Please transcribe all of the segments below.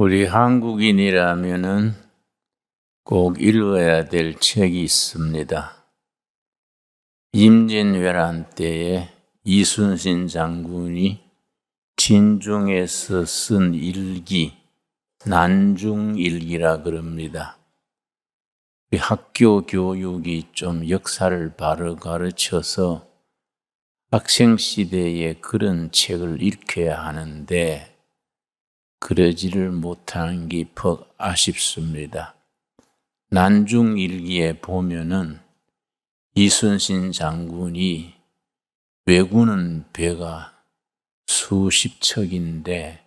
우리 한국인이라면은 꼭 읽어야 될 책이 있습니다. 임진왜란 때에 이순신 장군이 진중에서 쓴 일기, 난중일기라 그럽니다. 학교 교육이 좀 역사를 바로 가르쳐서 학생 시대에 그런 책을 읽혀야 하는데 그러지를 못하는 게 퍽 아쉽습니다. 난중일기에 보면은 이순신 장군이 왜군은 배가 수십 척인데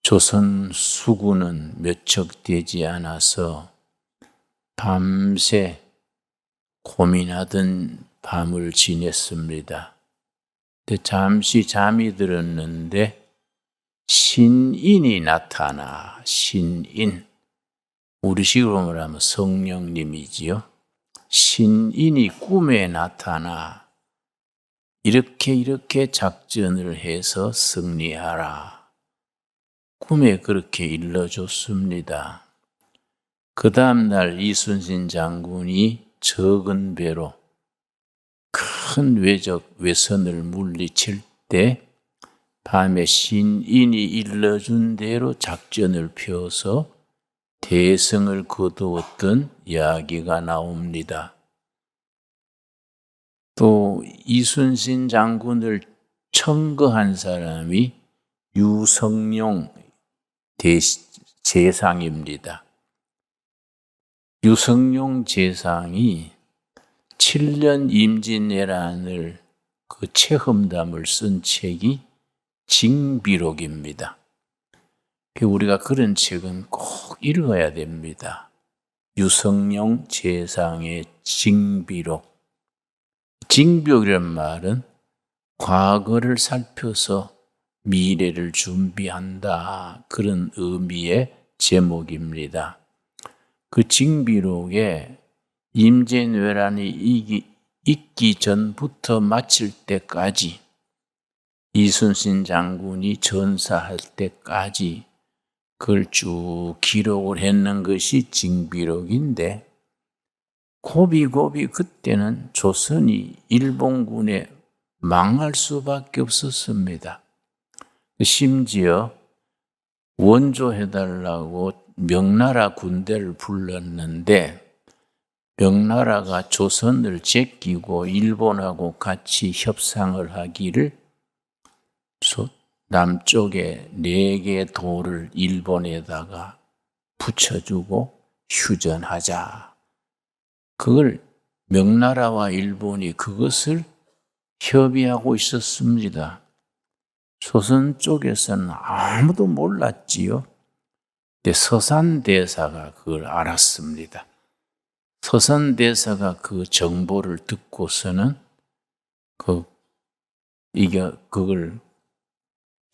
조선 수군은 몇 척 되지 않아서 밤새 고민하던 밤을 지냈습니다. 근데 잠시 잠이 들었는데 신인이 나타나, 신인. 우리식으로 말하면 성령님이지요. 신인이 꿈에 나타나 이렇게 작전을 해서 승리하라. 꿈에 그렇게 일러줬습니다. 그 다음날 이순신 장군이 적은 배로 큰 외선을 물리칠 때 밤에 신인이 일러준 대로 작전을 펴서 대성을 거두었던 이야기가 나옵니다. 또 이순신 장군을 청거한 사람이 유성룡 제상입니다. 유성룡 제상이 7년 임진왜란을 그 체험담을 쓴 책이 징비록입니다. 우리가 그런 책은 꼭 읽어야 됩니다. 유성룡 제상의 징비록. 징비록이란 말은 과거를 살펴서 미래를 준비한다. 그런 의미의 제목입니다. 그 징비록에 임진왜란이 있기 전부터 마칠 때까지 이순신 장군이 전사할 때까지 그걸 쭉 기록을 했는 것이 징비록인데 고비고비 그때는 조선이 일본군에 망할 수밖에 없었습니다. 심지어 원조해달라고 명나라 군대를 불렀는데 명나라가 조선을 제끼고 일본하고 같이 협상을 하기를 남쪽에 4개의 도를 일본에다가 붙여주고 휴전하자. 그걸 명나라와 일본이 그것을 협의하고 있었습니다. 조선 쪽에서는 아무도 몰랐지요. 근데 서산대사가 그걸 알았습니다. 서산대사가 그 정보를 듣고서는 그걸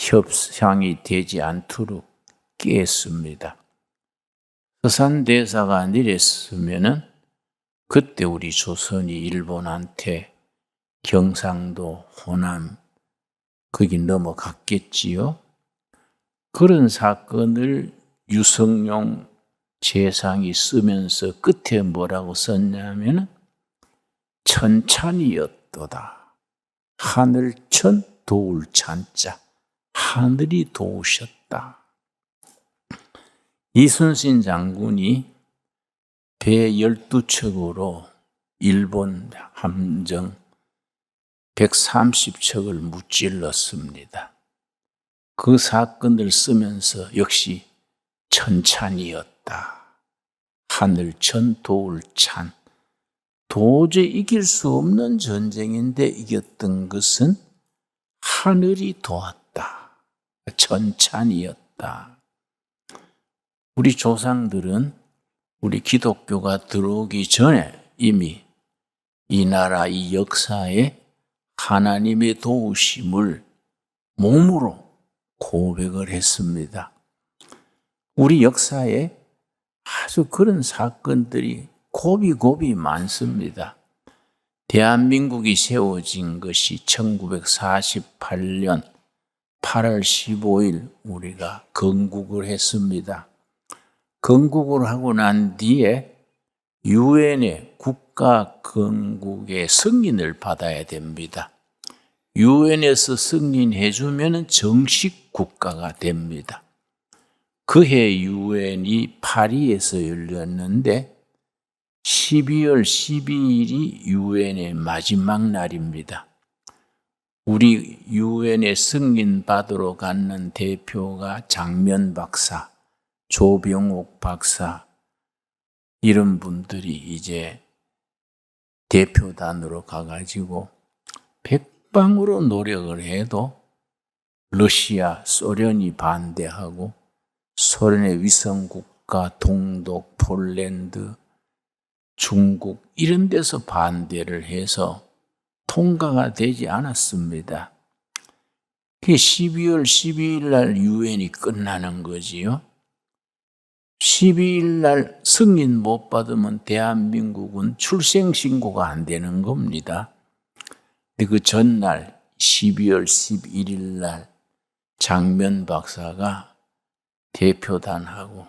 협상이 되지 않도록 깼습니다. 서산대사가 내렸으면은 그때 우리 조선이 일본한테 경상도, 호남 거기 넘어갔겠지요. 그런 사건을 유성룡 제상이 쓰면서 끝에 뭐라고 썼냐면은 천찬이었도다. 하늘천 도울 찬자. 하늘이 도우셨다. 이순신 장군이 배 12척으로 일본 함정 130척을 무찔렀습니다. 그 사건을 쓰면서 역시 천찬이었다. 하늘천 도울찬. 도저히 이길 수 없는 전쟁인데 이겼던 것은 하늘이 도왔다. 천찬이었다. 우리 조상들은 우리 기독교가 들어오기 전에 이미 이 나라 이 역사에 하나님의 도우심을 몸으로 고백을 했습니다. 우리 역사에 아주 그런 사건들이 고비고비 많습니다. 대한민국이 세워진 것이 1948년 8월 15일 우리가 건국을 했습니다. 건국을 하고 난 뒤에 유엔의 국가 건국의 승인을 받아야 됩니다. 유엔에서 승인해 주면 정식 국가가 됩니다. 그해 유엔이 파리에서 열렸는데 12월 12일이 유엔의 마지막 날입니다. 우리 유엔에 승인 받으러 가는 대표가 장면 박사, 조병옥 박사 이런 분들이 이제 대표단으로 가가지고 백방으로 노력을 해도 러시아, 소련이 반대하고 소련의 위성국가 동독, 폴란드, 중국 이런 데서 반대를 해서 통과가 되지 않았습니다. 12월 12일 날 유엔이 끝나는 거지요. 12일 날 승인 못 받으면 대한민국은 출생신고가 안 되는 겁니다. 근데 그 전날 12월 11일 날 장면 박사가 대표단하고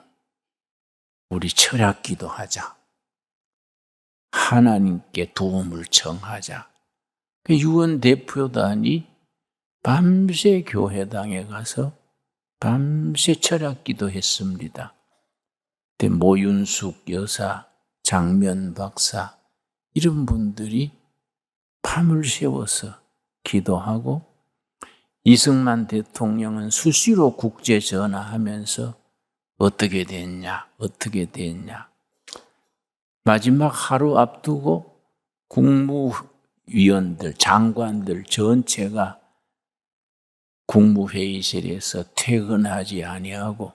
우리 철학기도 하자. 하나님께 도움을 청하자. 유엔 대표단이 밤새 교회당에 가서 밤새 철학기도 했습니다. 그때 모윤숙 여사, 장면 박사 이런 분들이 밤을 새워서 기도하고 이승만 대통령은 수시로 국제 전화하면서 어떻게 됐냐. 마지막 하루 앞두고 국무위원들, 장관들 전체가 국무회의실에서 퇴근하지 아니하고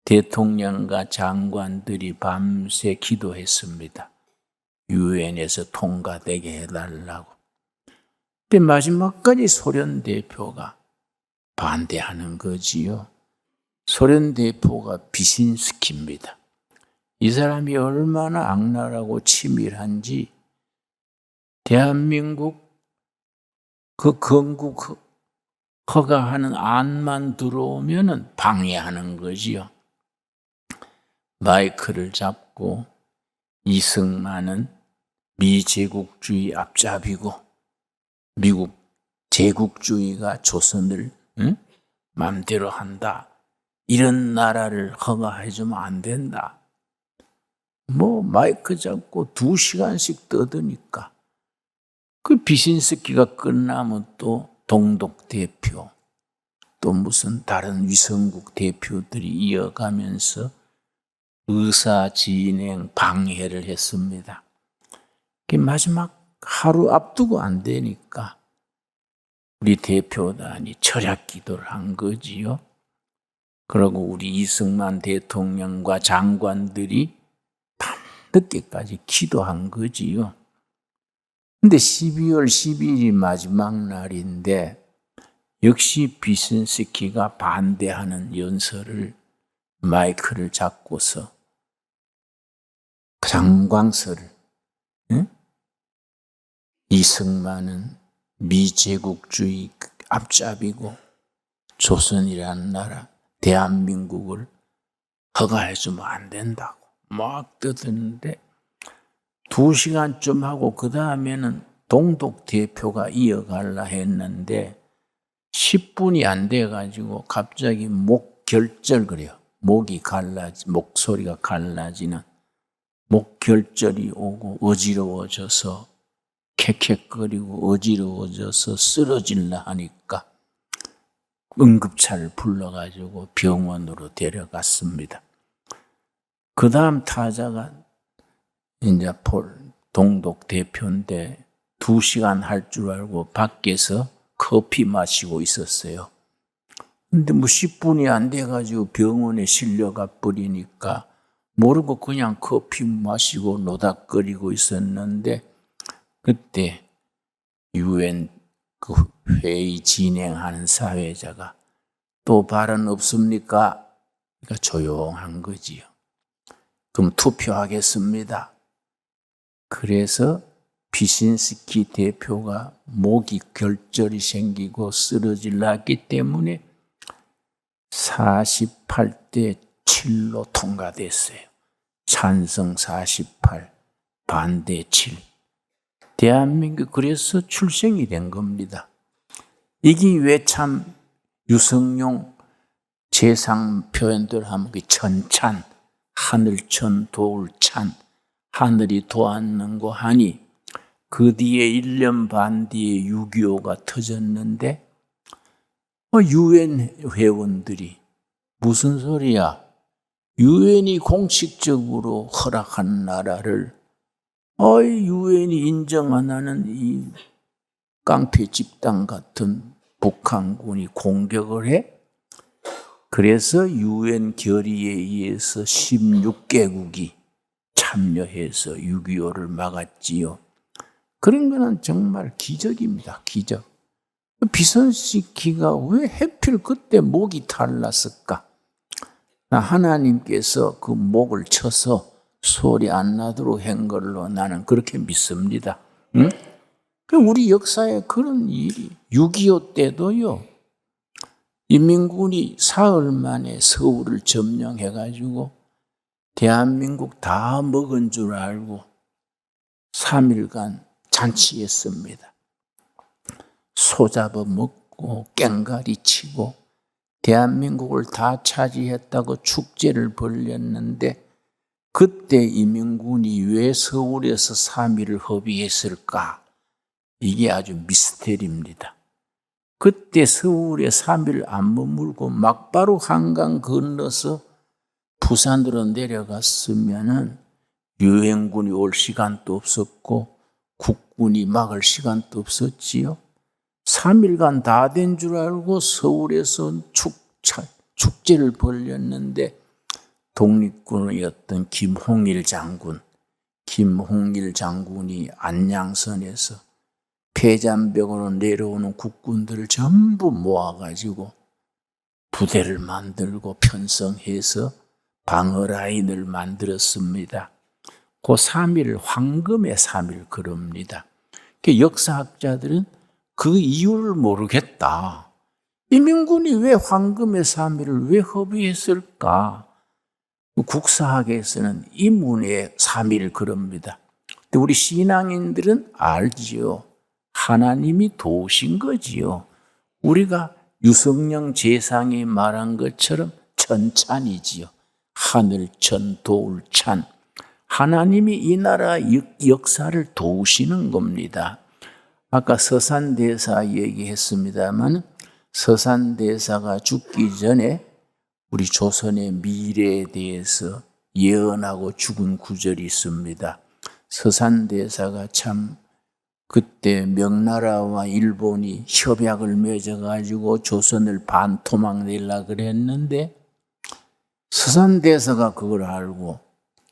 대통령과 장관들이 밤새 기도했습니다. 유엔에서 통과되게 해달라고. 근데 마지막까지 소련 대표가 반대하는 거지요. 소련 대표가 비신스키입니다. 이 사람이 얼마나 악랄하고 치밀한지 대한민국 그 건국 허가하는 안만 들어오면은 방해하는 거지요. 마이크를 잡고 이승만은 미제국주의 앞잡이고 미국 제국주의가 조선을 맘대로 한다. 이런 나라를 허가해주면 안 된다. 마이크 잡고 2시간씩 떠드니까 그 비신스키가 끝나면 또 동독 대표 또 무슨 다른 위성국 대표들이 이어가면서 의사 진행 방해를 했습니다. 마지막 하루 앞두고 안 되니까 우리 대표단이 철학 기도를 한 거지요. 그리고 우리 이승만 대통령과 장관들이 밤늦게까지 기도한 거지요. 근데 12월 12일이 마지막 날인데 역시 비신스키가 반대하는 연설을 마이크를 잡고서 장광설을 이승만은 미제국주의 앞잡이고 조선이라는 나라 대한민국을 허가해주면 안 된다고 막 떠드는데 2시간쯤 하고 그 다음에는 동독 대표가 이어갈라 했는데 10분이 안 돼가지고 갑자기 목 결절그래요. 목소리가 갈라지는 목결절이 오고 어지러워져서 캑캑거리고 어지러워져서 쓰러질라 하니까 응급차를 불러가지고 병원으로 데려갔습니다. 그 다음 타자가 이제 동독 대표인데 2시간 할 줄 알고 밖에서 커피 마시고 있었어요. 근데 10분이 안 돼가지고 병원에 실려가 버리니까 모르고 그냥 커피 마시고 노닥거리고 있었는데 그때 유엔 그 회의 진행하는 사회자가 또 발언 없습니까? 그러니까 조용한 거지요. 그럼 투표하겠습니다. 그래서 비신스키 대표가 목이 결절이 생기고 쓰러질라 했기 때문에 48대 7로 통과됐어요. 찬성 48, 반대 7. 대한민국 그래서 출생이 된 겁니다. 이게 왜 참 유성룡 재상 표현들 하면 천찬, 하늘천 도울찬, 하늘이 도왔는고 하니 그 뒤에 1년 반 뒤에 6.25가 터졌는데 유엔 회원들이 무슨 소리야? 유엔이 공식적으로 허락한 나라를 유엔이 인정 안 하는 이 깡패 집단 같은 북한군이 공격을 해? 그래서 유엔 결의에 의해서 16개국이 참여해서 6.25를 막았지요. 그런 거는 정말 기적입니다. 기적. 비선시키가 왜 하필 그때 목이 탈났을까? 하나님께서 그 목을 쳐서 소리 안 나도록 한 걸로 나는 그렇게 믿습니다. 응? 우리 역사에 그런 일이 6.25 때도요. 인민군이 사흘 만에 서울을 점령해가지고 대한민국 다 먹은 줄 알고 3일간 잔치했습니다. 소 잡아 먹고 깽가리 치고 대한민국을 다 차지했다고 축제를 벌였는데 그때 인민군이 왜 서울에서 3일을 허비했을까? 이게 아주 미스테리입니다. 그때 서울에 3일 안 머물고 막바로 한강 건너서 부산으로 내려갔으면은 유엔군이 올 시간도 없었고 국군이 막을 시간도 없었지요. 3일간 다 된 줄 알고 서울에서 축제를 벌였는데 독립군이었던 김홍일 장군이 안양선에서 폐잔벽으로 내려오는 국군들을 전부 모아가지고 부대를 만들고 편성해서 방어라인을 만들었습니다. 그 3일 황금의 3일 그럽니다. 역사학자들은 그 이유를 모르겠다. 인민군이 왜 황금의 3일을 왜 허비했을까? 국사학에서는 인문의 3일 그럽니다. 근데 우리 신앙인들은 알지요. 하나님이 도우신 거지요. 우리가 유성령 제상이 말한 것처럼 천찬이지요. 하늘천 도울찬. 하나님이 이 나라 역사를 도우시는 겁니다. 아까 서산대사 얘기했습니다만 서산대사가 죽기 전에 우리 조선의 미래에 대해서 예언하고 죽은 구절이 있습니다. 서산대사가 참 그때 명나라와 일본이 협약을 맺어가지고 조선을 반토막 내려고 그랬는데 서산대사가 그걸 알고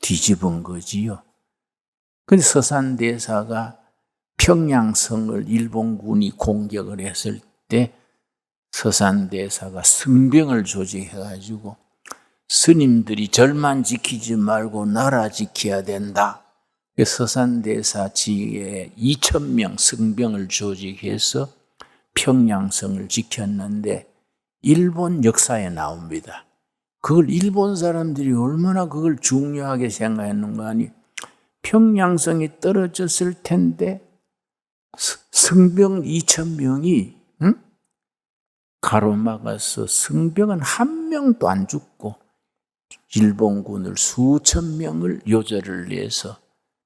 뒤집은 거지요. 근데 서산대사가 평양성을 일본군이 공격을 했을 때 서산대사가 승병을 조직해가지고 스님들이 절만 지키지 말고 나라 지켜야 된다. 서산대사 지에 2,000명 승병을 조직해서 평양성을 지켰는데 일본 역사에 나옵니다. 그걸 일본 사람들이 얼마나 그걸 중요하게 생각했는가 하니 평양성이 떨어졌을 텐데 승병 2,000명이 가로막아서 승병은 한 명도 안 죽고 일본군을 수천 명을 요절을 내서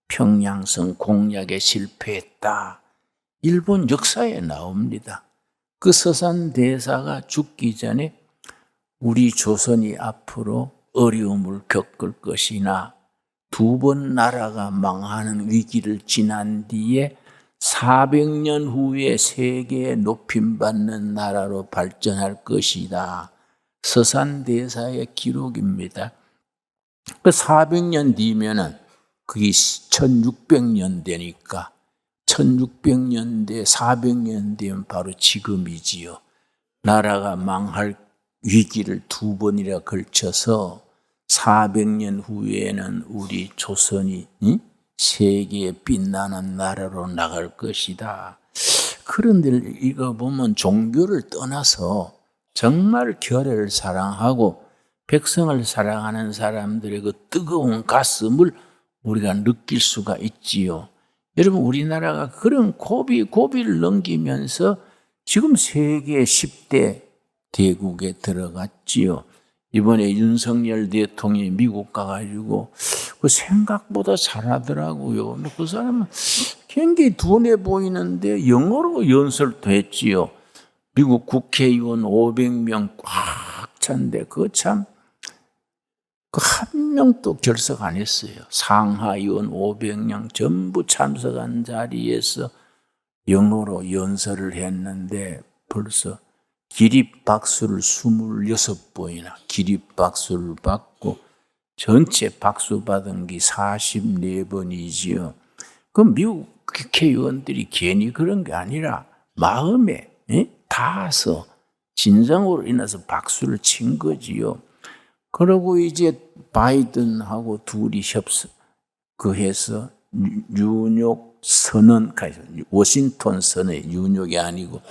평양성 공략에 실패했다. 일본 역사에 나옵니다. 그 서산대사가 죽기 전에 우리 조선이 앞으로 어려움을 겪을 것이나 2번 나라가 망하는 위기를 지난 뒤에 400년 후에 세계에 높임받는 나라로 발전할 것이다. 서산대사의 기록입니다. 그 400년 뒤면은 그게 1600년 되니까 1600년대 400년 되면 바로 지금이지요. 나라가 망할 위기를 2번이나 걸쳐서 400년 후에는 우리 조선이 세계에 빛나는 나라로 나갈 것이다. 그런데 이거 보면 종교를 떠나서 정말 교회를 사랑하고 백성을 사랑하는 사람들의 그 뜨거운 가슴을 우리가 느낄 수가 있지요. 여러분, 우리나라가 그런 고비를 넘기면서 지금 세계 10대 대국에 들어갔지요. 이번에 윤석열 대통령이 미국 가가지고 그 생각보다 잘하더라고요. 그 사람은 굉장히 둔해 보이는데 영어로 연설도 했지요. 미국 국회의원 500명 꽉 찬데 그 참 그 한 명도 결석 안 했어요. 상하의원 500명 전부 참석한 자리에서 영어로 연설을 했는데 벌써 기립박수를 26번이나 기립박수를 받고 전체 박수 받은 게 44번이지요. 그 미국 국회의원들이 괜히 그런 게 아니라 마음에 닿아서 진정으로 인해서 박수를 친 거지요. 그러고 이제 바이든하고 둘이 해서 뉴욕 선언, 워싱턴 선언, 뉴욕이 아니고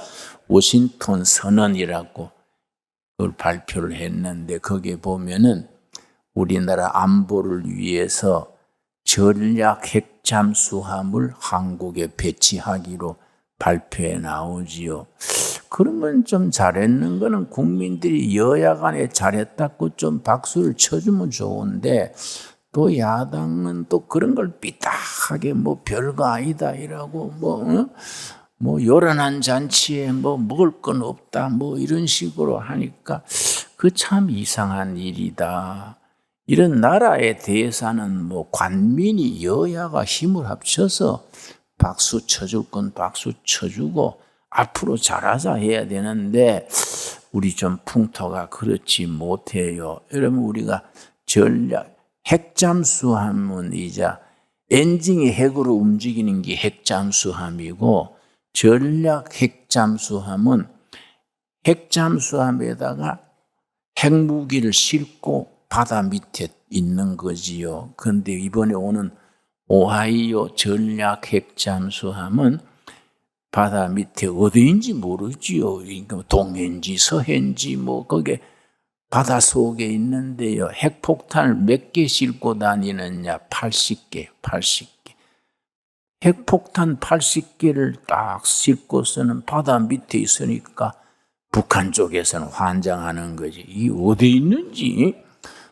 워싱턴 선언이라고 그걸 발표를 했는데 거기에 보면은 우리나라 안보를 위해서 전략 핵 잠수함을 한국에 배치하기로 발표에 나오지요. 그러면 좀 잘했는 거는 국민들이 여야 간에 잘했다고 좀 박수를 쳐주면 좋은데 또 야당은 또 그런 걸 삐딱하게 뭐 별거 아니다 이라고 뭐 요란한 잔치에 뭐 먹을 건 없다 뭐 이런 식으로 하니까 그 참 이상한 일이다. 이런 나라에 대해서는 뭐 관민이 여야가 힘을 합쳐서 박수 쳐줄 건 박수 쳐주고 앞으로 잘하자 해야 되는데 우리 좀 풍토가 그렇지 못해요. 여러분, 우리가 전략 핵잠수함은이자 엔진이 핵으로 움직이는 게 핵잠수함이고 전략 핵잠수함은 핵잠수함에다가 핵무기를 싣고 바다 밑에 있는 거지요. 그런데 이번에 오는 오하이오 전략 핵잠수함은 바다 밑에 어디인지 모르지요. 그러니까 동해인지 서해인지 뭐 거기에 바다 속에 있는데요. 핵폭탄을 몇 개 싣고 다니느냐? 80개. 핵폭탄 80개를 딱 싣고서는 바다 밑에 있으니까 북한 쪽에서는 환장하는 거지. 이 어디 있는지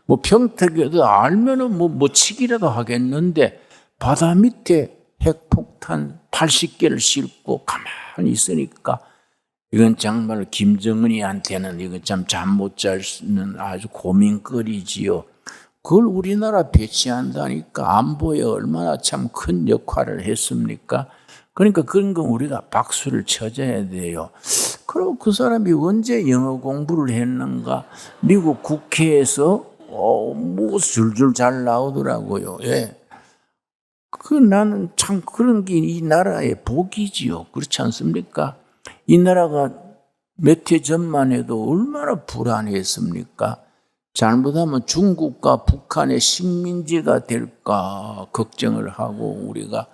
뭐 평택에도 알면은 뭐 치기라도 하겠는데 바다 밑에 핵폭탄 80개를 싣고 가만히 있으니까 이건 정말 김정은이한테는 이건 참 잠 못 잘 수는 아주 고민거리지요. 그걸 우리나라 배치한다니까 안보에 얼마나 참 큰 역할을 했습니까? 그러니까 그런 건 우리가 박수를 쳐줘야 돼요. 그리고 그 사람이 언제 영어 공부를 했는가? 미국 국회에서 뭐 줄줄 잘 나오더라고요. 예. 나는 참 그런 게 이 나라의 복이지요. 그렇지 않습니까? 이 나라가 몇 해 전만 해도 얼마나 불안했습니까? 잘못하면 중국과 북한의 식민지가 될까 걱정을 하고 우리가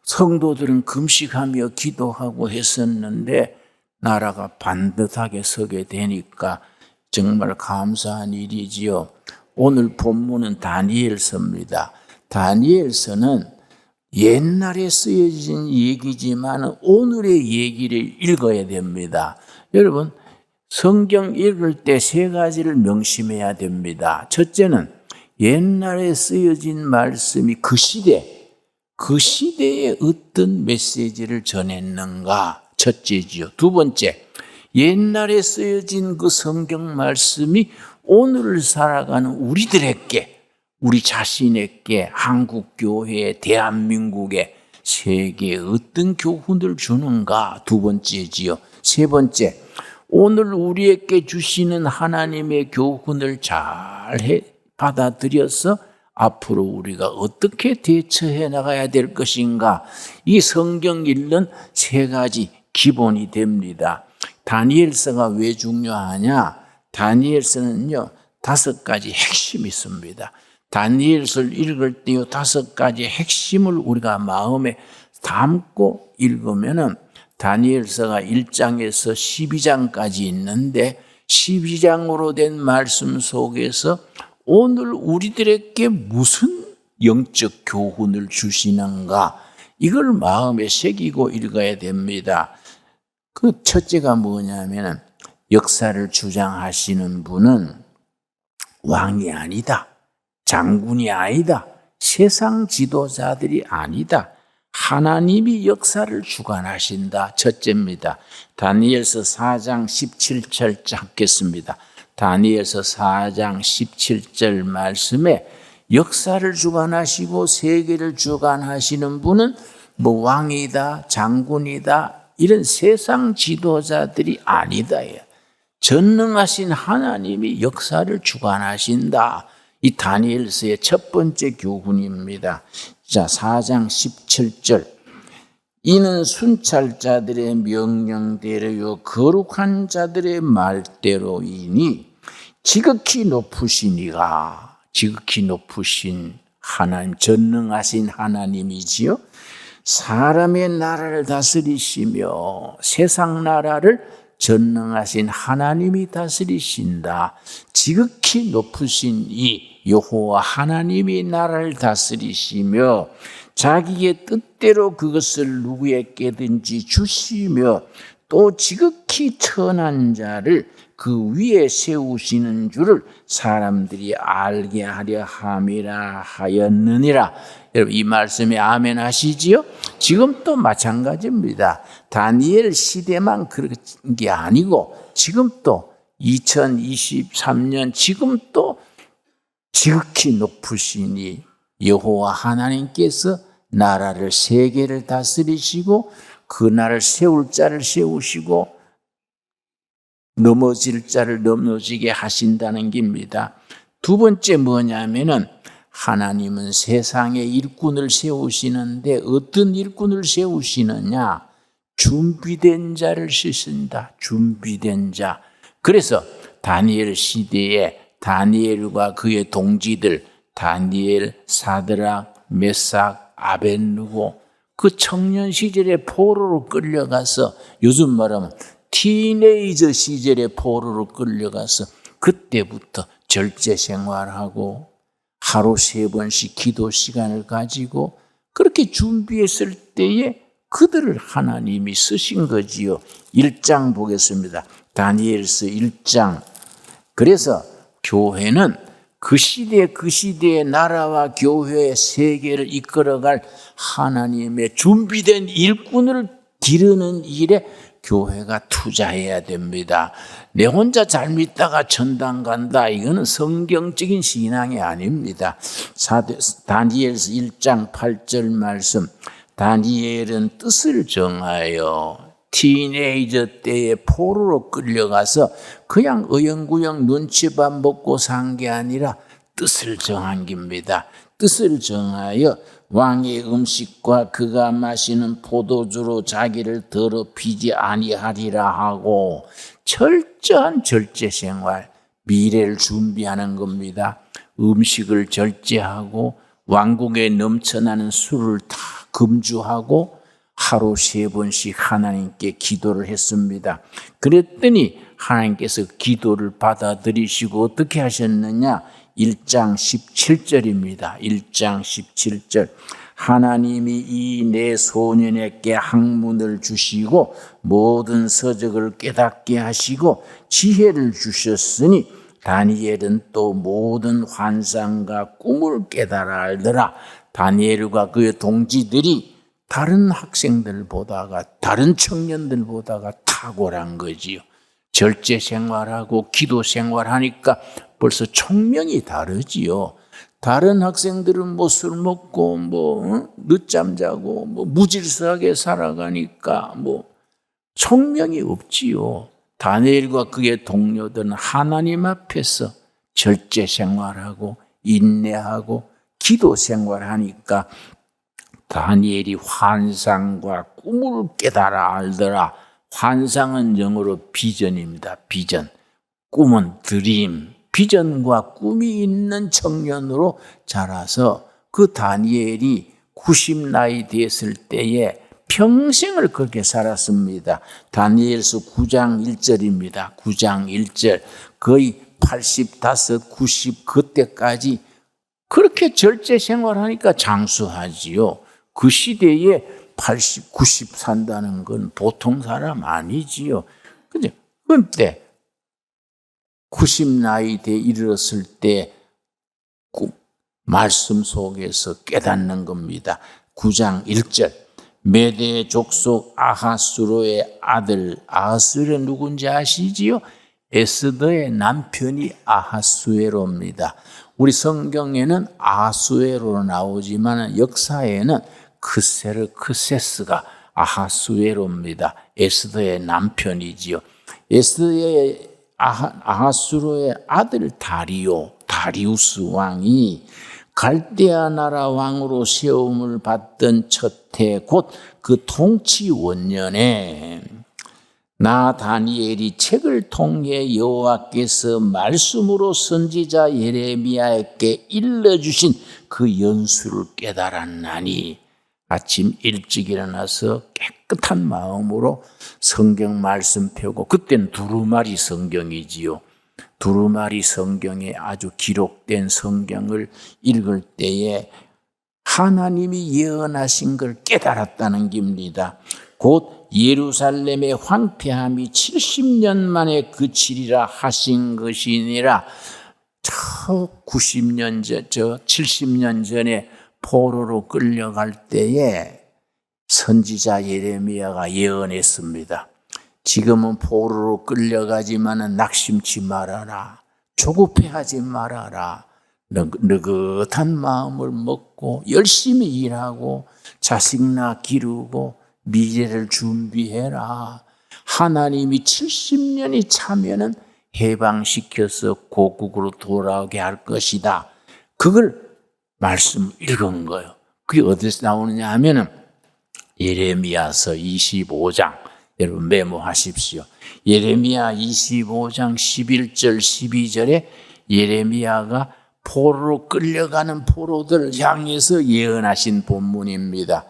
성도들은 금식하며 기도하고 했었는데 나라가 반듯하게 서게 되니까 정말 감사한 일이지요. 오늘 본문은 다니엘서입니다. 다니엘서는 옛날에 쓰여진 얘기지만 오늘의 얘기를 읽어야 됩니다. 여러분, 성경 읽을 때 세 가지를 명심해야 됩니다. 첫째는 옛날에 쓰여진 말씀이 그 시대에 어떤 메시지를 전했는가 첫째지요. 두 번째, 옛날에 쓰여진 그 성경 말씀이 오늘을 살아가는 우리들에게, 우리 자신에게, 한국교회에, 대한민국에, 세계에 어떤 교훈을 주는가 두 번째지요. 세 번째, 오늘 우리에게 주시는 하나님의 교훈을 잘 받아들여서 앞으로 우리가 어떻게 대처해 나가야 될 것인가. 이 성경 읽는 세 가지 기본이 됩니다. 다니엘서가 왜 중요하냐? 다니엘서는요, 5가지 핵심이 있습니다. 다니엘서를 읽을 때 이 5가지 핵심을 우리가 마음에 담고 읽으면은 다니엘서가 1장에서 12장까지 있는데 12장으로 된 말씀 속에서 오늘 우리들에게 무슨 영적 교훈을 주시는가, 이걸 마음에 새기고 읽어야 됩니다. 그 첫째가 뭐냐면은 역사를 주장하시는 분은 왕이 아니다, 장군이 아니다, 세상 지도자들이 아니다. 하나님이 역사를 주관하신다. 첫째입니다. 다니엘서 4장 17절 찾겠습니다. 다니엘서 4장 17절 말씀에 역사를 주관하시고 세계를 주관하시는 분은 뭐 왕이다, 장군이다, 이런 세상 지도자들이 아니다. 전능하신 하나님이 역사를 주관하신다. 이 다니엘서의 첫 번째 교훈입니다. 자, 4장 17절. 이는 순찰자들의 명령대로요 거룩한 자들의 말대로이니 지극히 높으신 이가, 지극히 높으신 하나님, 전능하신 하나님이지요, 사람의 나라를 다스리시며 세상 나라를 전능하신 하나님이 다스리신다. 지극히 높으신 이 여호와 하나님이 나라를 다스리시며 자기의 뜻대로 그것을 누구에게든지 주시며 또 지극히 천한 자를 그 위에 세우시는 줄을 사람들이 알게 하려 함이라 하였느니라. 여러분, 이 말씀에 아멘 하시지요? 지금 또 마찬가지입니다. 다니엘 시대만 그런 게 아니고 지금 또 2023년 지금 또 지극히 높으시니 여호와 하나님께서 나라를, 세계를 다스리시고 그 나라를 세울 자를 세우시고 넘어질 자를 넘어지게 하신다는 겁니다. 두 번째 뭐냐면은 하나님은 세상에 일꾼을 세우시는데 어떤 일꾼을 세우시느냐? 준비된 자를 쓰신다. 준비된 자. 그래서 다니엘 시대에 다니엘과 그의 동지들, 다니엘, 사드락, 메삭, 아벳느고, 그 청년 시절에 포로로 끌려가서, 요즘 말하면 티네이저 시절에 포로로 끌려가서 그때부터 절제 생활하고 하루 3번씩 기도 시간을 가지고 그렇게 준비했을 때에 그들을 하나님이 쓰신 거지요. 1장 보겠습니다. 다니엘서 1장. 그래서 교회는 그 시대의 나라와 교회의 세계를 이끌어갈 하나님의 준비된 일꾼을 기르는 일에 교회가 투자해야 됩니다. 내 혼자 잘 믿다가 천당 간다, 이거는 성경적인 신앙이 아닙니다. 다니엘서 1장 8절 말씀. 다니엘은 뜻을 정하여 티네이저 때에 포로로 끌려가서 그냥 어영구영 눈치밥 먹고 산 게 아니라 뜻을 정한 겁니다. 뜻을 정하여 왕의 음식과 그가 마시는 포도주로 자기를 더럽히지 아니하리라 하고 철저한 절제 생활, 미래를 준비하는 겁니다. 음식을 절제하고 왕국에 넘쳐나는 술을 다 금주하고 하루 3번씩 하나님께 기도를 했습니다. 그랬더니 하나님께서 기도를 받아들이시고 어떻게 하셨느냐? 1장 17절입니다. 1장 17절. 하나님이 이 내 소년에게 학문을 주시고 모든 서적을 깨닫게 하시고 지혜를 주셨으니 다니엘은 또 모든 환상과 꿈을 깨달아 알더라. 다니엘과 그의 동지들이 다른 학생들보다가, 다른 청년들보다가 탁월한 거지요. 절제 생활하고 기도 생활하니까 벌써 총명이 다르지요. 다른 학생들은 뭐 술 먹고 늦잠 자고 무질서하게 살아가니까 총명이 없지요. 다니엘과 그의 동료들은 하나님 앞에서 절제 생활하고 인내하고 기도 생활하니까 다니엘이 환상과 꿈을 깨달아 알더라. 환상은 영어로 비전입니다. 비전. 꿈은 드림, 비전과 꿈이 있는 청년으로 자라서 그 다니엘이 90 나이 됐을 때에 평생을 그렇게 살았습니다. 다니엘서 9장 1절입니다. 9장 1절. 거의 85, 90 그때까지 그렇게 절제 생활하니까 장수하지요. 그 시대에 80, 90 산다는 건 보통 사람 아니지요. 근데 90 나이 돼 이르렀을 때 말씀 속에서 깨닫는 겁니다. 9장 1절. 메대 족속 아하수로의 아들, 아하수로 누군지 아시지요? 에스더의 남편이 아하수에로입니다. 우리 성경에는 아하수에로 나오지만 역사에는 크세스가 아하수에로입니다. 에스더의 남편이지요. 에스더의 아하수로의 아들 다리우스 왕이 갈대아 나라 왕으로 세움을 받던 첫 해 곧 그 통치 원년에 나 다니엘이 책을 통해 여호와께서 말씀으로 선지자 예레미야에게 일러주신 그 연수를 깨달았나니 아침 일찍 일어나서 깨끗한 마음으로 성경 말씀 펴고, 그때는 두루마리 성경이지요. 두루마리 성경에 아주 기록된 성경을 읽을 때에 하나님이 예언하신 걸 깨달았다는 겁니다. 곧 예루살렘의 황폐함이 70년 만에 그치리라 하신 것이니라. 저 70년 전에 포로로 끌려갈 때에 선지자 예레미야가 예언했습니다. 지금은 포로로 끌려가지만 낙심치 말아라. 조급해하지 말아라. 느긋한 마음을 먹고 열심히 일하고 자식 기르고 미래를 준비해라. 하나님이 70년이 차면은 해방시켜서 고국으로 돌아오게 할 것이다. 그걸 말씀 읽은 거예요. 그게 어디서 나오느냐 하면은 예레미야서 25장, 여러분 메모하십시오. 예레미야 25장 11절 12절에 예레미야가 포로로 끌려가는 포로들을 향해서 예언하신 본문입니다.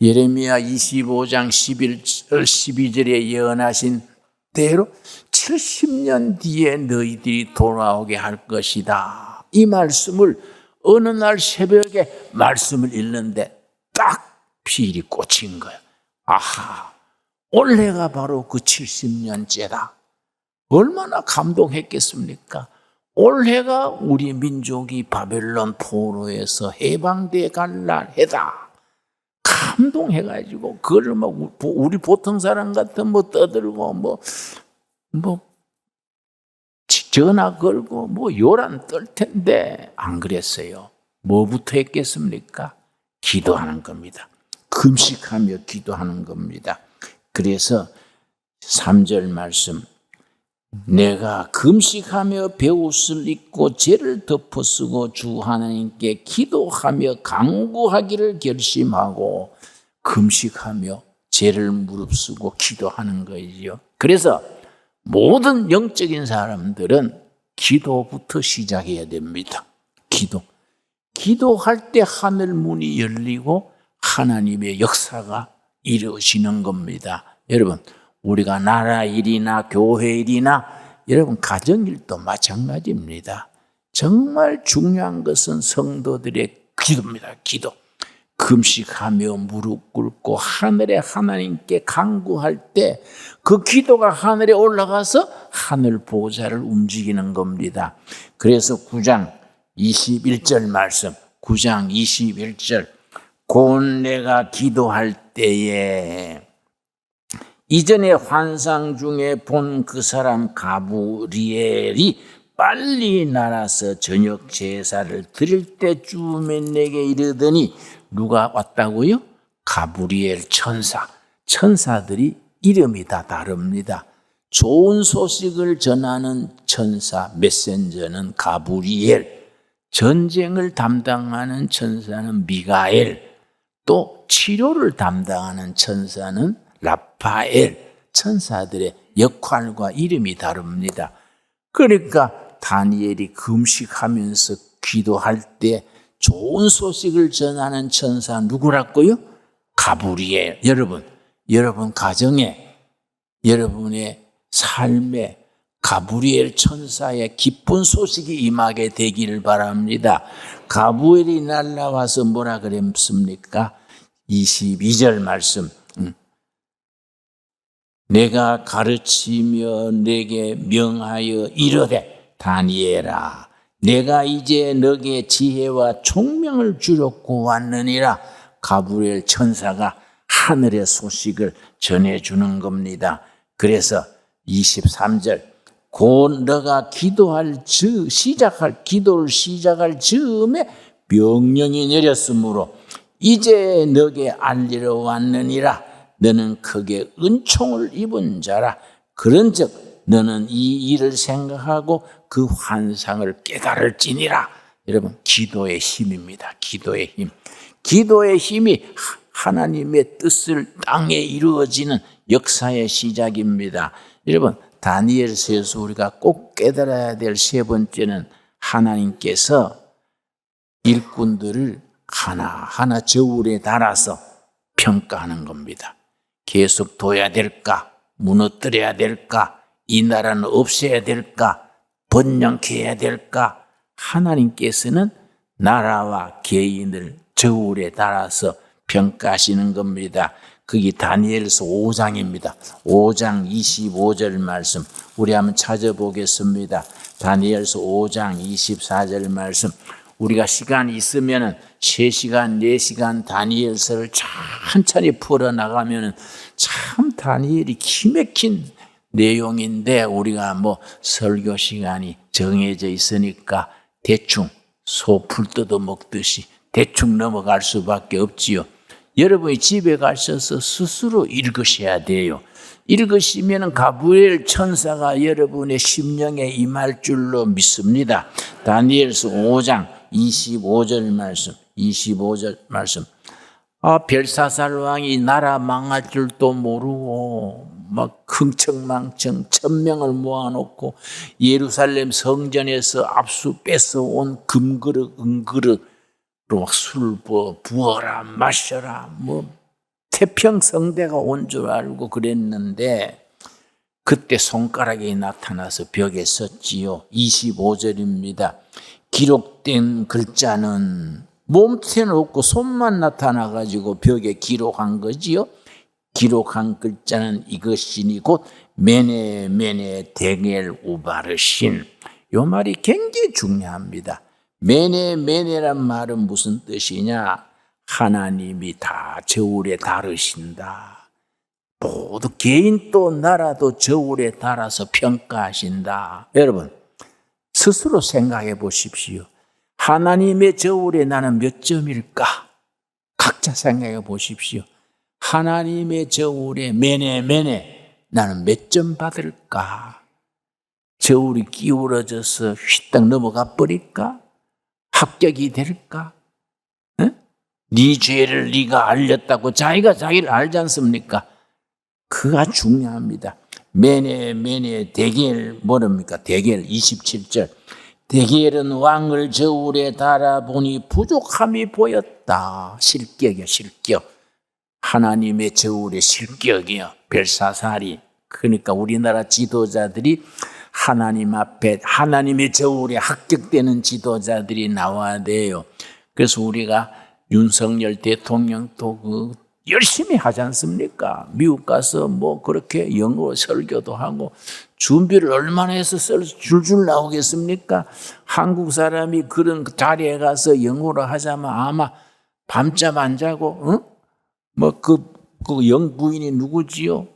예레미야 25장 11절 12절에 예언하신 대로 70년 뒤에 너희들이 돌아오게 할 것이다. 이 말씀을 어느 날 새벽에 말씀을 읽는데 딱 필이 꽂힌 거예요. 아하, 올해가 바로 그 70년째다. 얼마나 감동했겠습니까? 올해가 우리 민족이 바벨론 포로에서 해방돼 갈 날 해다. 감동해가지고 그걸 우리 보통 사람 같은 떠들고 전화 걸고 요란 떨 텐데 안 그랬어요. 뭐부터 했겠습니까? 기도하는 겁니다. 금식하며 기도하는 겁니다. 그래서 3절 말씀, 내가 금식하며 베옷을 입고 죄를 덮어쓰고 주 하나님께 기도하며 간구하기를 결심하고 금식하며 죄를 무릅쓰고 기도하는 거지요. 그래서 모든 영적인 사람들은 기도부터 시작해야 됩니다. 기도할 때 하늘 문이 열리고 하나님의 역사가 이루어지는 겁니다. 여러분, 우리가 나라 일이나 교회 일이나 여러분 가정일도 마찬가지입니다. 정말 중요한 것은 성도들의 기도입니다. 기도. 금식하며 무릎 꿇고 하늘에 하나님께 간구할 때 그 기도가 하늘에 올라가서 하늘 보좌를 움직이는 겁니다. 그래서 9장 21절 말씀, 9장 21절, 곧 내가 기도할 때에 이전에 환상 중에 본 그 사람 가브리엘이 빨리 날아서 저녁 제사를 드릴 때쯤에 내게 이르더니, 누가 왔다고요? 가브리엘 천사. 천사들이 이름이 다 다릅니다. 좋은 소식을 전하는 천사, 메신저는 가브리엘, 전쟁을 담당하는 천사는 미가엘, 또 치료를 담당하는 천사는 라파엘. 천사들의 역할과 이름이 다릅니다. 그러니까 다니엘이 금식하면서 기도할 때 좋은 소식을 전하는 천사 누구라고요? 가브리엘. 여러분 가정에, 여러분의 삶에 가브리엘 천사의 기쁜 소식이 임하게 되기를 바랍니다. 가브리엘이 날라와서 뭐라 그랬습니까? 22절 말씀. 내가 가르치며 내게 명하여 이르되 다니엘아, 내가 이제 너게 지혜와 총명을 주려고 왔느니라. 가브리엘 천사가 하늘의 소식을 전해주는 겁니다. 그래서 23절, 곧 너가 기도를 시작할 즈음에 명령이 내렸으므로 이제 너게 알리러 왔느니라. 너는 크게 은총을 입은 자라. 그런즉 너는 이 일을 생각하고 그 환상을 깨달을지니라. 여러분, 기도의 힘입니다. 기도의 힘. 기도의 힘이 하나님의 뜻을 땅에 이루어지는 역사의 시작입니다. 여러분, 다니엘서에서 우리가 꼭 깨달아야 될 세 번째는 하나님께서 일꾼들을 하나하나 저울에 달아서 평가하는 겁니다. 계속 둬야 될까? 무너뜨려야 될까? 이 나라는 없애야 될까? 번영케 해야 될까? 하나님께서는 나라와 개인을 저울에 달아서 평가하시는 겁니다. 그게 다니엘서 5장입니다. 5장 25절 말씀 우리 한번 찾아보겠습니다. 다니엘서 5장 24절 말씀. 우리가 시간이 있으면 3시간, 4시간 다니엘서를 천천히 풀어나가면 참 다니엘이 기맥힌 내용인데 우리가 설교 시간이 정해져 있으니까 대충 소 풀 뜯어 먹듯이 대충 넘어갈 수밖에 없지요. 여러분이 집에 가셔서 스스로 읽으셔야 돼요. 읽으시면 가브리엘 천사가 여러분의 심령에 임할 줄로 믿습니다. 다니엘서 5장 25절 말씀. 벨사살 왕이 나라 망할 줄도 모르고 막 흥청망청 1000명을 모아놓고 예루살렘 성전에서 압수 뺏어온 금그릇 은그릇 술 부어라 마셔라 태평성대가 온 줄 알고 그랬는데 그때 손가락이 나타나서 벽에 썼지요. 25절입니다. 기록된 글자는 몸체는 없고 손만 나타나가지고 벽에 기록한 거지요. 기록한 글자는 이것이니 곧 메네 데겔 우바르신. 이 말이 굉장히 중요합니다. 메네란 말은 무슨 뜻이냐? 하나님이 다 저울에 다루신다. 모두 개인도 나라도 저울에 달아서 평가하신다. 여러분 스스로 생각해 보십시오. 하나님의 저울에 나는 몇 점일까? 각자 생각해 보십시오. 하나님의 저울에 메네 나는 몇 점 받을까? 저울이 기울어져서 휘딱 넘어가 버릴까? 합격이 될까? 네 죄를 네가 알렸다고 자기가 자기를 알지 않습니까? 그가 중요합니다. 메네 데겔 뭐랍니까? 데겔 27절. 데겔은 왕을 저울에 달아보니 부족함이 보였다. 실격이야, 실격. 하나님의 저울의 실격이요. 벨사살이. 그러니까 우리나라 지도자들이 하나님 앞에 하나님의 저울에 합격되는 지도자들이 나와야 돼요. 그래서 우리가 윤석열 대통령도 열심히 하지 않습니까? 미국 가서 그렇게 영어 설교도 하고 준비를 얼마나 해서 줄줄 나오겠습니까? 한국 사람이 그런 자리에 가서 영어로 하자면 아마 밤잠 안 자고, 그 영부인이 누구지요?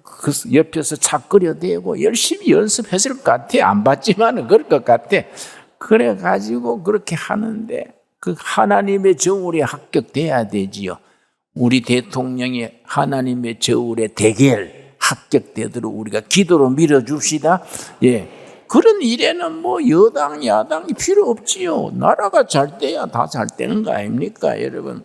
그 옆에서 착거려대고 열심히 연습했을 것 같아. 안 봤지만은 그럴 것 같아. 그래가지고 그렇게 하는데 그 하나님의 저울에 합격돼야 되지요. 우리 대통령이 하나님의 저울에 데겔 합격되도록 우리가 기도로 밀어줍시다. 예. 그런 일에는 여당, 야당이 필요 없지요. 나라가 잘 돼야 다 잘 되는 거 아닙니까, 여러분?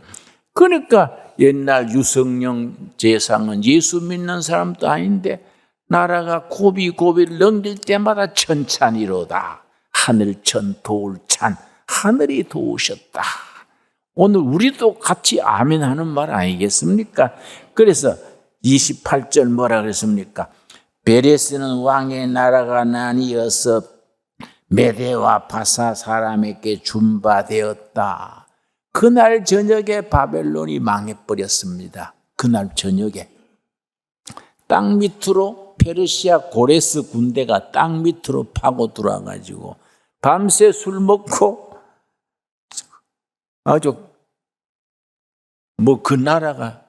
그러니까 옛날 유성령 재상은 예수 믿는 사람도 아닌데 나라가 고비고비를 넘길 때마다 천찬이로다. 하늘천 도울찬, 하늘이 도우셨다. 오늘 우리도 같이 아멘 하는 말 아니겠습니까? 그래서 28절 뭐라 그랬습니까? 베레스는 왕의 나라가 나뉘어서 메대와 바사 사람에게 준바되었다. 그날 저녁에 바벨론이 망해버렸습니다. 그날 저녁에 땅 밑으로 페르시아 고레스 군대가 땅 밑으로 파고 들어와가지고 밤새 술 먹고 아주 그 나라가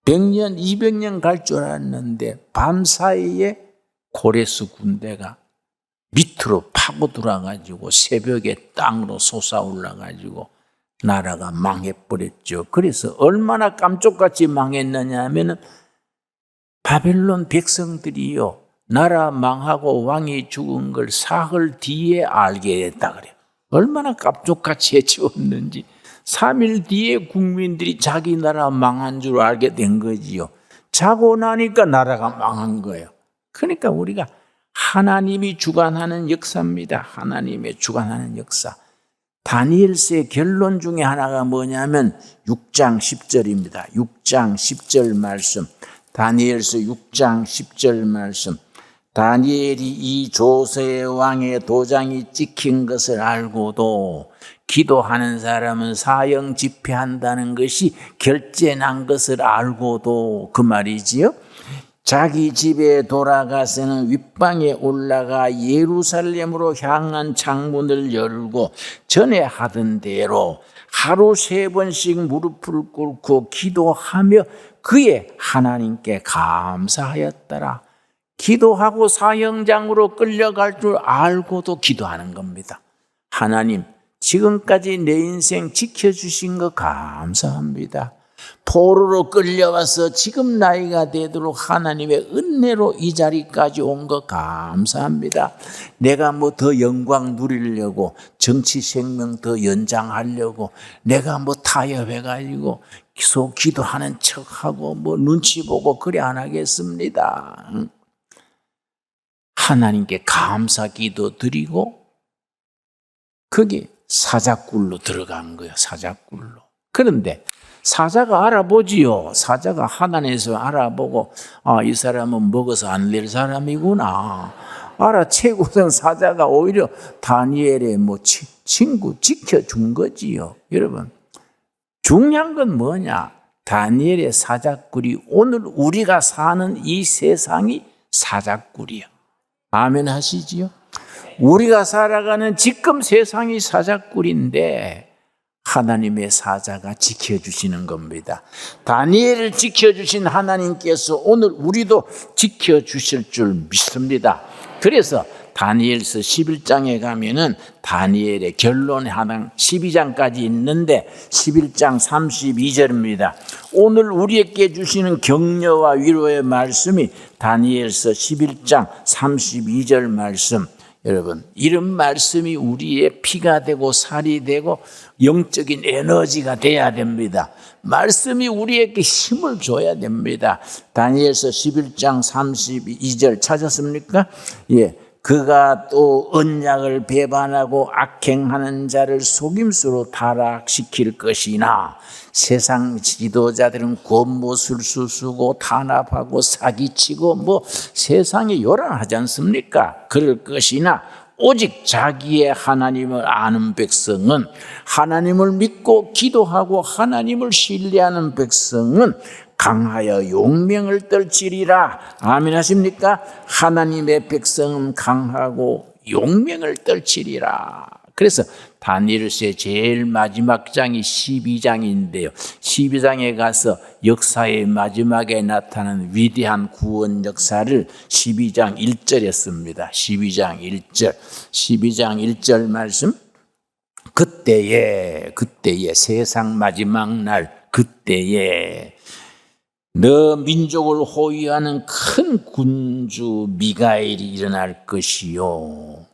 100년, 200년 갈 줄 알았는데 밤사이에 고레스 군대가 밑으로 파고 들어와가지고 새벽에 땅으로 솟아올라가지고 나라가 망해버렸죠. 그래서 얼마나 깜짝같이 망했느냐 하면은 바벨론 백성들이요, 나라 망하고 왕이 죽은 걸 사흘 뒤에 알게 됐다 그래요. 얼마나 깜짝같이 해치웠는지. 3일 뒤에 국민들이 자기 나라 망한 줄 알게 된 거지요. 자고 나니까 나라가 망한 거예요. 그러니까 우리가 하나님이 주관하는 역사입니다. 하나님의 주관하는 역사. 다니엘서의 결론 중에 하나가 뭐냐면 6장 10절입니다. 6장 10절 말씀. 다니엘서 6장 10절 말씀. 다니엘이 이 조세의 왕의 도장이 찍힌 것을 알고도 기도하는 사람은 사형 집행한다는 것이 결재난 것을 알고도, 그 말이지요. 자기 집에 돌아가서는 윗방에 올라가 예루살렘으로 향한 창문을 열고 전에 하던 대로 하루 3번씩 무릎을 꿇고 기도하며 그의 하나님께 감사하였더라. 기도하고 사형장으로 끌려갈 줄 알고도 기도하는 겁니다. 하나님, 지금까지 내 인생 지켜주신 거 감사합니다. 포로로 끌려와서 지금 나이가 되도록 하나님의 은혜로 이 자리까지 온 거 감사합니다. 내가 뭐 더 영광 누리려고, 정치 생명 더 연장하려고, 내가 뭐 타협해가지고 계속 기도하는 척하고 뭐 눈치 보고 그래 안 하겠습니다. 하나님께 감사 기도 드리고 그게 사자굴로 들어간 거예요. 사자굴로. 그런데 사자가 알아보지요. 사자가 하나님에서 알아보고 이 사람은 먹어서 안 될 사람이구나 알아채고선 사자가 오히려 다니엘의 친구 지켜준 거지요. 여러분, 중요한 건 뭐냐? 다니엘의 사자굴이 오늘 우리가 사는 이 세상이 사자굴이요. 아멘 하시지요? 우리가 살아가는 지금 세상이 사자굴인데 하나님의 사자가 지켜주시는 겁니다. 다니엘을 지켜주신 하나님께서 오늘 우리도 지켜주실 줄 믿습니다. 그래서 다니엘서 11장에 가면은 다니엘의 결론의 하나 12장까지 있는데 11장 32절입니다. 오늘 우리에게 주시는 격려와 위로의 말씀이 다니엘서 11장 32절 말씀. 여러분, 이런 말씀이 우리의 피가 되고 살이 되고 영적인 에너지가 돼야 됩니다. 말씀이 우리에게 힘을 줘야 됩니다. 다니엘서 11장 32절 찾았습니까? 예. 그가 또 언약을 배반하고 악행하는 자를 속임수로 타락시킬 것이나 세상 지도자들은 권모술수 쓰고 탄압하고 사기치고 세상에 요란하지 않습니까? 그럴 것이나 오직 자기의 하나님을 아는 백성은, 하나님을 믿고 기도하고 하나님을 신뢰하는 백성은 강하여 용명을 떨치리라. 아멘 하십니까? 하나님의 백성은 강하고 용명을 떨치리라. 그래서 다니엘서의 제일 마지막 장이 12장인데요. 12장에 가서 역사의 마지막에 나타나는 위대한 구원 역사를 12장 1절에 씁니다. 12장 1절. 12장 1절 말씀. 그때에 세상 마지막 날 그때에 너 민족을 호위하는 큰 군주 미가엘이 일어날 것이요.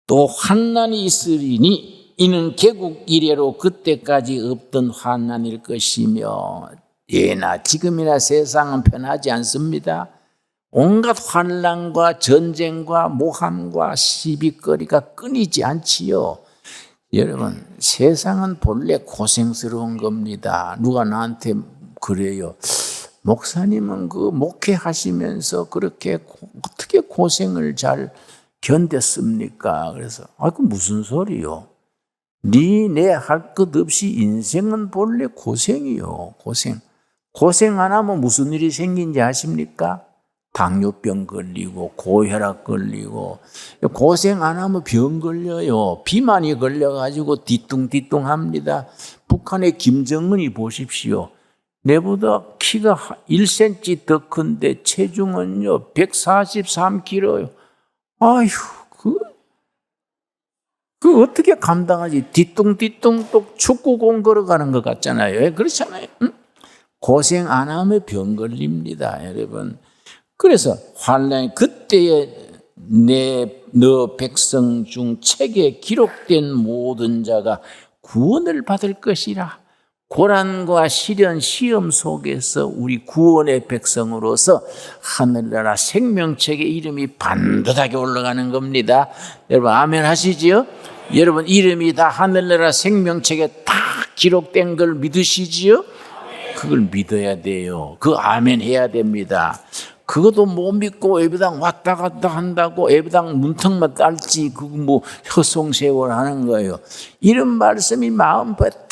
또 환난이 있으리니 이는 개국 이래로 그때까지 없던 환난일 것이며, 예나 지금이나 세상은 편하지 않습니다. 온갖 환난과 전쟁과 모함과 시비거리가 끊이지 않지요. 여러분, 세상은 본래 고생스러운 겁니다. 누가 나한테 그래요. 목사님은 그 목회하시면서 그렇게 어떻게 고생을 잘 견뎠습니까? 그래서 그 무슨 소리요? 네 할 것 없이 인생은 본래 고생이요. 고생 안 하면 무슨 일이 생긴지 아십니까? 당뇨병 걸리고 고혈압 걸리고, 고생 안 하면 병 걸려요. 비만이 걸려가지고 뒤뚱뒤뚱합니다. 북한의 김정은이 보십시오. 내보다 키가 1cm 더 큰데 체중은요 143kg요. 아휴, 그 어떻게 감당하지? 뒤뚱뒤뚱 또 축구공 걸어가는 것 같잖아요. 그렇잖아요. 응? 고생 안 하면 병 걸립니다, 여러분. 그래서 환난이 그때에 너 백성 중 책에 기록된 모든 자가 구원을 받을 것이라. 고난과 시련, 시험 속에서 우리 구원의 백성으로서 하늘나라 생명책의 이름이 반듯하게 올라가는 겁니다. 여러분 아멘 하시지요? 여러분 이름이 다 하늘나라 생명책에 다 기록된 걸 믿으시지요? 그걸 믿어야 돼요. 그 아멘 해야 됩니다. 그것도 못 믿고 예배당 왔다 갔다 한다고 예배당 문턱만 딸지 그거 뭐 허송세월 하는 거예요. 이런 말씀이 마음에 딱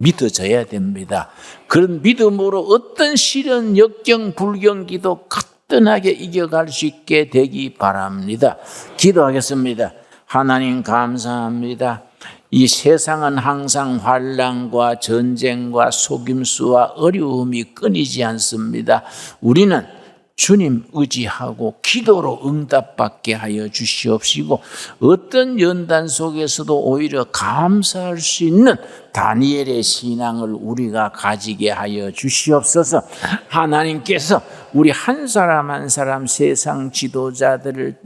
믿어져야 됩니다. 그런 믿음으로 어떤 시련, 역경, 불경기도 가뿐하게 이겨갈 수 있게 되기 바랍니다. 기도하겠습니다. 하나님 감사합니다. 이 세상은 항상 환난과 전쟁과 속임수와 어려움이 끊이지 않습니다. 우리는 주님 의지하고 기도로 응답받게 하여 주시옵시고 어떤 연단 속에서도 오히려 감사할 수 있는 다니엘의 신앙을 우리가 가지게 하여 주시옵소서. 하나님께서 우리 한 사람 한 사람 세상 지도자들을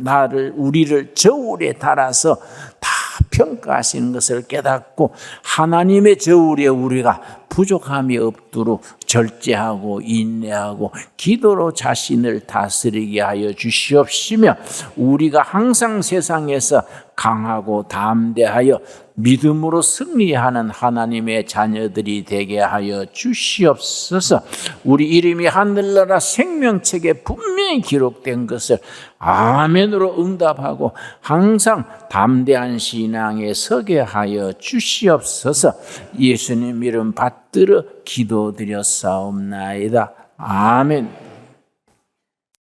우리를 저울에 달아서 다 평가하시는 것을 깨닫고 하나님의 저울에 우리가 부족함이 없도록 절제하고 인내하고 기도로 자신을 다스리게 하여 주시옵시며 우리가 항상 세상에서 강하고 담대하여 믿음으로 승리하는 하나님의 자녀들이 되게 하여 주시옵소서. 우리 이름이 하늘나라 생명책에 분명히 기록된 것을 아멘으로 응답하고 항상 담대한 신앙에 서게 하여 주시옵소서. 예수님 이름 받들어 기도드렸사옵나이다. 아멘.